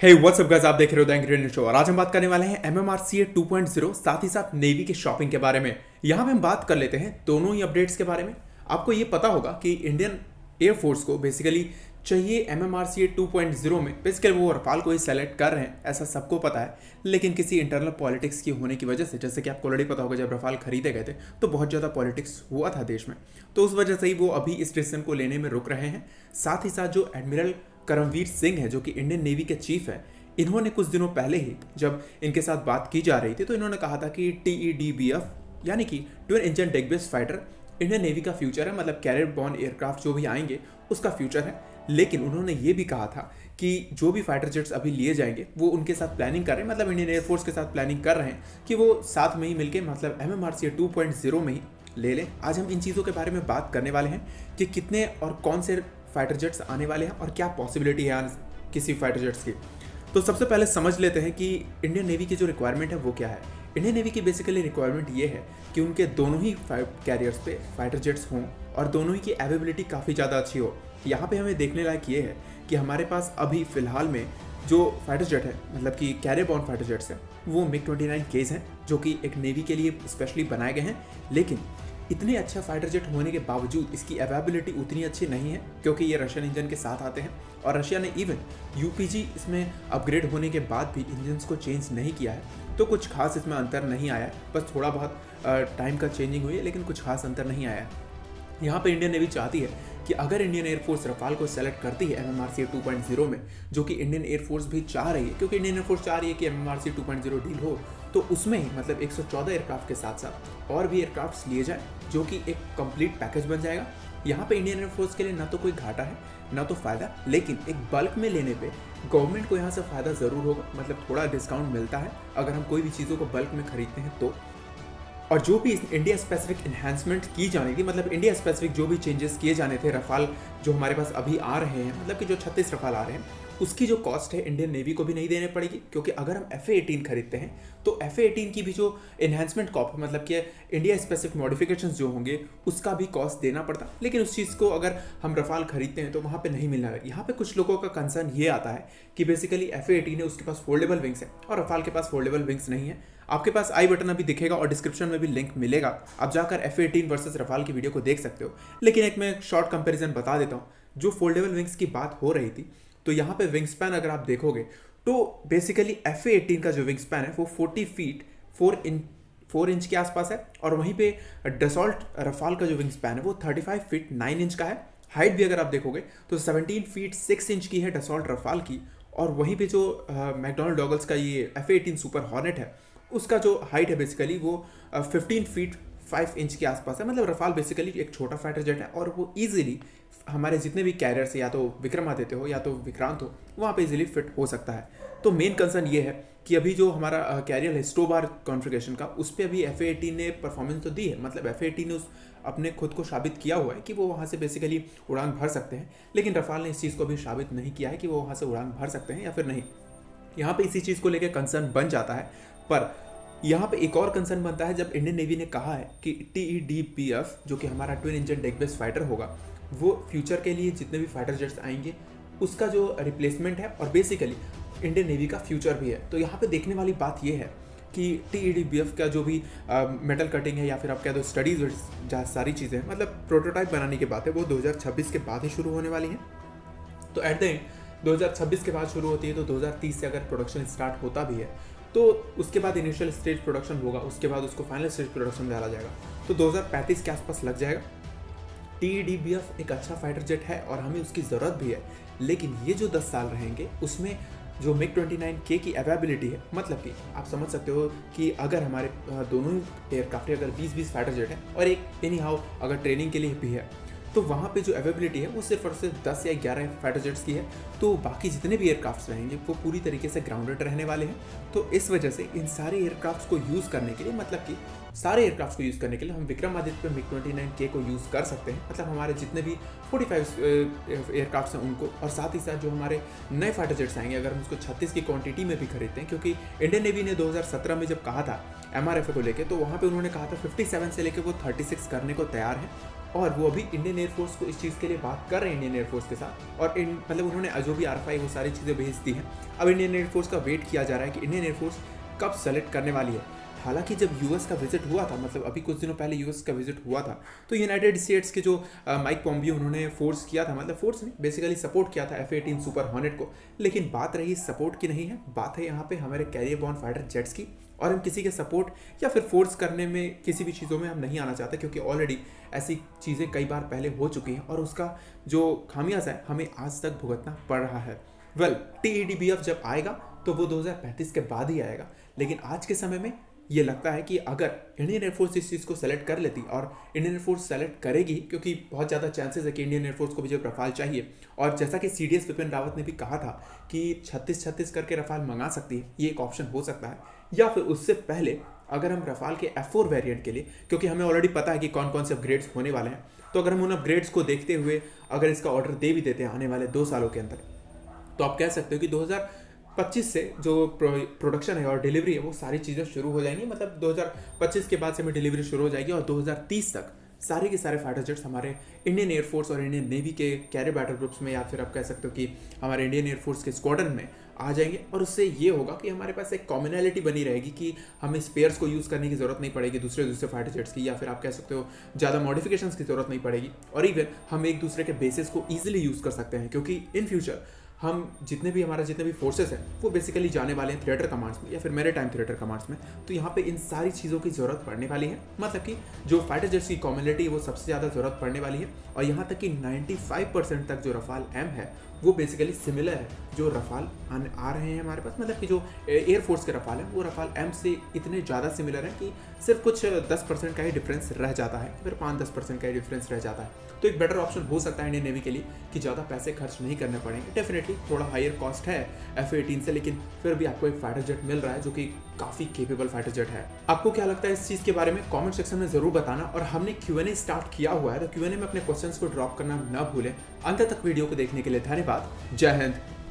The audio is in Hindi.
हे व्हाट्स अप गाइस, आप देख रहे हो द इंग्रेडिएंट शो और आज हम बात करने वाले हैं MMRCA 2.0 साथ ही साथ नेवी के शॉपिंग के बारे में। यहाँ पे हम बात कर लेते हैं दोनों ही अपडेट्स के बारे में। आपको ये पता होगा कि इंडियन एयरफोर्स को बेसिकली चाहिए MMRCA 2.0 में बेसिकली वो रफाल को ही सेलेक्ट कर रहे हैं, ऐसा सबको पता है। लेकिन किसी इंटरनल पॉलिटिक्स की होने की वजह से, जैसे कि आपको ऑलरेडी पता होगा, जब रफाल खरीदे गए थे तो बहुत ज़्यादा पॉलिटिक्स हुआ था देश में, तो उस वजह से ही वो अभी इस डिसीजन को लेने में रुक रहे हैं। साथ ही साथ जो एडमिरल करमवीर सिंह है, जो कि इंडियन नेवी के चीफ है, इन्होंने कुछ दिनों पहले ही जब इनके साथ बात की जा रही थी तो इन्होंने कहा था कि TEDBF यानी कि twin engine deck based fighter Indian navy का फ्यूचर है, मतलब कैरियर बॉर्न एयरक्राफ्ट जो भी आएंगे उसका फ्यूचर है। लेकिन उन्होंने ये भी कहा था कि जो भी फाइटर जेट्स अभी लिए जाएंगे वो उनके साथ प्लानिंग कर रहे हैं, मतलब इंडियन एयरफोर्स के साथ प्लानिंग कर रहे हैं कि वो साथ में ही मिलकर मतलब MMRCA 2.0 में ही ले लें। आज हम इन चीज़ों के बारे में बात करने वाले हैं कि कितने और कौन से फाइटर जेट्स आने वाले हैं और क्या पॉसिबिलिटी है किसी फाइटर जेट्स की। तो सबसे पहले समझ लेते हैं कि इंडियन नेवी की जो रिक्वायरमेंट है वो क्या है। इंडियन नेवी की बेसिकली रिक्वायरमेंट ये है कि उनके दोनों ही कैरियर्स पे फाइटर जेट्स हों और दोनों ही की अवेलेबिलिटी काफ़ी ज़्यादा अच्छी हो। यहाँ पे हमें देखने लायक ये है कि हमारे पास अभी फ़िलहाल में जो फाइटर जेट है, मतलब कि कैरियर बॉर्न फाइटर जेट्स हैं, वो MiG-29Ks हैं, जो कि एक नेवी के लिए स्पेशली बनाए गए हैं। लेकिन इतने अच्छा फाइटर जेट होने के बावजूद इसकी अवेलेबिलिटी उतनी अच्छी नहीं है, क्योंकि ये रशियन इंजन के साथ आते हैं और रशिया ने इवन UPG इसमें अपग्रेड होने के बाद भी इंजन्स को चेंज नहीं किया है। तो कुछ खास इसमें अंतर नहीं आया है, बस थोड़ा बहुत टाइम का चेंजिंग हुई है, लेकिन कुछ खास अंतर नहीं आया है। यहाँ पे इंडियन नेवी चाहती है कि अगर इंडियन एयरफोर्स रफाल को सेलेक्ट करती है MMRCA 2.0 में, जो कि इंडियन एयरफोर्स भी चाह रही है, क्योंकि इंडियन एयरफोर्स चाह रही है कि MMRCA 2.0 डील हो, तो उसमें ही मतलब 114 एयरक्राफ्ट के साथ साथ और भी एयरक्राफ्ट लिए जाए, जो कि एक कंप्लीट पैकेज बन जाएगा। यहाँ पे इंडियन एयरफोर्स के लिए ना तो कोई घाटा है ना तो फ़ायदा, लेकिन एक बल्क में लेने पे गवर्नमेंट को यहाँ से फ़ायदा ज़रूर होगा, मतलब थोड़ा डिस्काउंट मिलता है अगर हम कोई भी चीज़ों को बल्क में खरीदते हैं तो। और जो भी इंडिया स्पेसिफिक इन्हांसमेंट की जानी थी, मतलब इंडिया स्पेसिफिक जो भी चेंजेस किए जाने थे रफाल जो हमारे पास अभी आ रहे हैं, मतलब कि जो 36 रफाल आ रहे हैं, उसकी जो कॉस्ट है इंडियन नेवी को भी नहीं देने पड़ेगी। क्योंकि अगर हम FA-18 खरीदते हैं तो FA-18 की भी जो इन्हांसमेंट कॉस्ट, मतलब कि इंडिया स्पेसिफिक मॉडिफिकेशंस जो होंगे उसका भी कॉस्ट देना पड़ता। लेकिन उस चीज़ को अगर हम रफाल खरीदते हैं तो वहाँ पे नहीं मिलना है। यहाँ पे कुछ लोगों का कंसर्न ये आता है कि बेसिकली FA-18 है, उसके पास फोल्डेबल विंग्स है और रफाल के पास फोल्डेबल विंग्स नहीं है। आपके पास आई बटन अभी दिखेगा और डिस्क्रिप्शन में भी लिंक मिलेगा, आप जाकर FA-18 वर्सेस रफाल की वीडियो को देख सकते हो। लेकिन एक मैं शॉर्ट कंपैरिजन बता देता हूँ। जो फोल्डेबल विंग्स की बात हो रही थी, तो यहाँ पे विंग स्पैन अगर आप देखोगे तो बेसिकली FA-18 का जो विंग स्पैन है वो 40 फीट 4 इंच के आसपास है, और वहीं पे डसॉल्ट रफाल का जो विंग स्पैन है वो 35 फीट 9 इंच का है। हाइट भी अगर आप देखोगे तो 17 फीट 6 इंच की है डसॉल्ट रफाल की, और वहीं पे जो मैकडॉनल्ड डॉगल्स का ये FA-18 सुपर हॉर्नेट है, उसका जो हाइट है बेसिकली वो 15 फीट 5 इंच के आसपास है। मतलब रफाल बेसिकली एक छोटा फाइटर जेट है और वो ईजिली हमारे जितने भी कैरियर्स, या तो विक्रमादित्य हो या तो विक्रांत हो, वहाँ पे इजीली फिट हो सकता है। तो मेन कंसर्न ये है कि अभी जो हमारा कैरियर है स्टोबार कॉन्फ़िगरेशन का, उस पर अभी FA-18 ने परफॉर्मेंस तो दी है, मतलब FA-18 ने अपने खुद को साबित किया हुआ है कि वो वहाँ से बेसिकली उड़ान भर सकते हैं। लेकिन रफाल ने इस चीज़ को भी साबित नहीं किया है कि वो वहाँ से उड़ान भर सकते हैं या फिर नहीं। यहाँ पे इसी चीज़ को लेकर कंसर्न बन जाता है। पर यहाँ पे एक और कंसर्न बनता है जब इंडियन नेवी ने कहा है कि TEDBF जो कि हमारा twin engine deck based fighter होगा, वो फ्यूचर के लिए जितने भी फाइटर जेट्स आएंगे उसका जो रिप्लेसमेंट है और बेसिकली इंडियन नेवी का फ्यूचर भी है। तो यहाँ पे देखने वाली बात ये है कि TEDBF का जो भी मेटल कटिंग है या फिर आप कह दो स्टडीज जहाँ सारी चीज़ें हैं, मतलब प्रोटोटाइप बनाने की बात है, वो 2026 के बाद ही शुरू होने वाली हैं। तो एट द एंड 2026 के बाद शुरू होती है, तो 2030 से अगर प्रोडक्शन स्टार्ट होता भी है तो उसके बाद इनिशियल स्टेज प्रोडक्शन होगा, उसके बाद उसको फाइनल स्टेज प्रोडक्शन में डाला जाएगा, तो 2035 के आसपास लग जाएगा। TEDBF एक अच्छा फाइटर जेट है और हमें उसकी ज़रूरत भी है, लेकिन ये जो 10 साल रहेंगे उसमें जो MiG-29K की अवेलेबिलिटी है, मतलब कि आप समझ सकते हो कि अगर हमारे दोनों ही एयरक्राफ्ट अगर 20-20 फाइटर जेट है और एक एनी हाउ अगर ट्रेनिंग के लिए भी है, तो वहाँ पे जो अवेलेबिलिटी है वो सिर्फ और सिर्फ 10 या 11 फाइटर जेट्स की है। तो बाकी जितने भी एयरक्राफ्ट्स रहेंगे वो पूरी तरीके से ग्राउंडेड रहने वाले हैं। तो इस वजह से इन सारे एयरक्राफ्ट्स को यूज़ करने के लिए, मतलब कि सारे एयरक्राफ्ट्स को यूज़ करने के लिए हम विक्रमादित्य पे MiG-29K को यूज़ कर सकते हैं, मतलब हमारे जितने भी 45 एयरक्राफ्ट्स हैं उनको, और साथ ही साथ जो हमारे नए फाइटर जेट्स आएंगे अगर हम उसको 36 की क्वांटिटी में भी खरीदते हैं, क्योंकि इंडियन नेवी ने 2017 में जब कहा था MRFA को लेके, तो वहाँ पे उन्होंने कहा था 57 से लेके वो 36 करने को तैयार है। और वो अभी इंडियन एयरफोर्स को इस चीज़ के लिए बात कर रहे हैं इंडियन एयरफोर्स के साथ, और मतलब उन्होंने जो भी RFI वो सारी चीज़ें भेजती है। अब इंडियन एयरफोर्स का वेट किया जा रहा है कि इंडियन एयरफोर्स कब सेलेक्ट करने वाली है। हालांकि जब यूएस का विजिट हुआ था, मतलब अभी कुछ दिनों पहले यूएस का विजिट हुआ था, तो यूनाइटेड स्टेट्स के जो माइक पॉम्पियो उन्होंने फोर्स किया था, मतलब फोर्स नहीं बेसिकली सपोर्ट किया था F-18 सुपर हॉर्नेट को। लेकिन बात रही सपोर्ट की नहीं है, बात है यहाँ पे हमारे कैरियर बॉर्न फाइटर जेट्स की। और हम किसी के सपोर्ट या फिर फोर्स करने में किसी भी चीज़ों में हम नहीं आना चाहते, क्योंकि ऑलरेडी ऐसी चीज़ें कई बार पहले हो चुकी हैं और उसका जो खामियाजा है हमें आज तक भुगतना पड़ रहा है। TEDBF जब आएगा तो वो 2035 के बाद ही आएगा। लेकिन आज के समय में ये लगता है कि अगर इंडियन एयरफोर्स इस चीज़ को सेलेक्ट कर लेती, और इंडियन एयरफोर्स सेलेक्ट करेगी क्योंकि बहुत ज़्यादा चांसेस है कि इंडियन एयरफोर्स को भी जब रफाल चाहिए, और जैसा कि CDS विपिन रावत ने भी कहा था कि 36 करके रफाल मंगा सकती है, ये एक ऑप्शन हो सकता है। या फिर उससे पहले अगर हम रफाल के F4 वेरिएंट के लिए, क्योंकि हमें ऑलरेडी पता है कि कौन कौन से अपग्रेड्स होने वाले हैं, तो अगर हम उन अपग्रेड्स को देखते हुए अगर इसका ऑर्डर दे भी देते हैं आने वाले 2 सालों के अंदर, तो आप कह सकते हो कि 2025 से जो प्रोडक्शन है और डिलीवरी है वो सारी चीज़ें शुरू हो जाएंगी। मतलब 2025 के बाद से हमें डिलीवरी शुरू हो जाएगी और 2030 तक सारे के सारे फाइटर जेट्स हमारे इंडियन एयरफोर्स और इंडियन नेवी के कैरियर बैटल ग्रुप्स में, या फिर आप कह सकते हो कि हमारे इंडियन एयरफोर्स के स्क्वाड्रन में आ जाएंगे। और उससे ये होगा कि हमारे पास एक कॉमनैलिटी बनी रहेगी कि हमें स्पेयर्स को यूज़ करने की ज़रूरत नहीं पड़ेगी दूसरे फाइटर जेट्स की, या फिर आप कह सकते हो ज़्यादा मॉडिफिकेशंस की ज़रूरत नहीं पड़ेगी। और इवन हम एक दूसरे के बेसिस को ईजिली यूज़ कर सकते हैं, क्योंकि इन फ्यूचर हम जितने भी फोर्सेस हैं वो बेसिकली जाने वाले हैं थिएटर कमांड्स में या फिर मैरीटाइम थिएटर कमांड्स में। तो यहाँ पे इन सारी चीज़ों की ज़रूरत पड़ने वाली है, मतलब कि जो फाइटर जेट्स की कॉमनैलिटी है वो सबसे ज़्यादा ज़रूरत पड़ने वाली है। और यहाँ तक कि 95% तक जो रफाल M है वो बेसिकली सिमिलर है जो रफाल आ रहे हैं हमारे पास, मतलब कि जो एयरफोर्स के रफाल है वो रफाल M से इतने ज़्यादा सिमिलर है कि सिर्फ कुछ 10% का ही डिफरेंस रह जाता है, फिर 5-10% का ही डिफरेंस रह जाता है। तो एक बेटर ऑप्शन हो सकता है इंडियन नेवी के लिए कि ज़्यादा पैसे खर्च नहीं करने पड़ेंगे। डेफिनेटली थोड़ा हायर कॉस्ट है F-18 से, लेकिन फिर भी आपको एक फाइटर जेट मिल रहा है जो कि काफ़ी केपेबल फाइटर जेट है। आपको क्या लगता है इस चीज़ के बारे में कमेंट सेक्शन में ज़रूर बताना। और हमने Q&A स्टार्ट किया हुआ है, तो Q&A में अपने क्वेश्चंस को ड्रॉप करना न भूलें। अंत तक वीडियो को देखने के लिए धन्यवाद। जय हिंद।